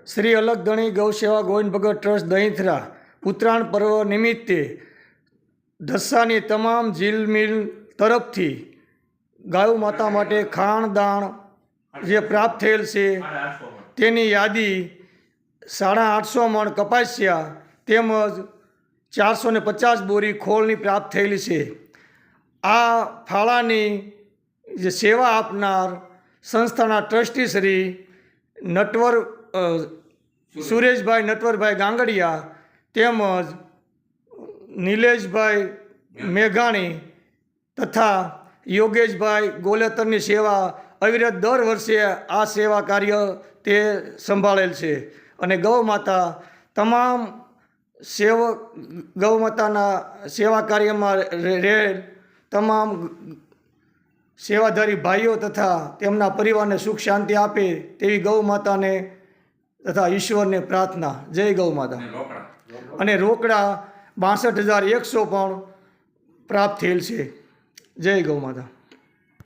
શ્રી અલગધણી ગૌસેવા ગોવિંદ ભગત trust દહીંથરા Uttarayan પર્વ નિમિત્તે ધસ્સાની તમામ ઝીલ મિલ તરફથી ગાયો માતા માટે ખાણ દાણ જે પ્રાપ્ત થયેલ છે તેની યાદી 850 મણ કપાસિયા તેમજ 450 બોરી ખોળની પ્રાપ્ત થયેલી છે। આ ફાળાની જે સેવા આપનાર સંસ્થાના ટ્રસ્ટી શ્રી સુરેશભાઈ નટવરભાઈ ગાંગડિયા તેમજ નિલેશભાઈ મેઘાણી તથા યોગેશભાઈ ગોલેતરની સેવા અવિરત દર વર્ષે આ સેવા કાર્ય તે સંભાળેલ છે અને ગૌ માતા તમામ ગૌ માતાના સેવા કાર્યમાં રહેલ તમામ સેવાધારી ભાઈઓ તથા તેમના પરિવારને સુખ શાંતિ આપે તેવી ગૌ માતાને તથા ઈશ્વરને પ્રાર્થના। જય ગૌ માતા। અને રોકડા 62,100 પણ પ્રાપ્ત થયેલ છે। જય ગૌ માતા।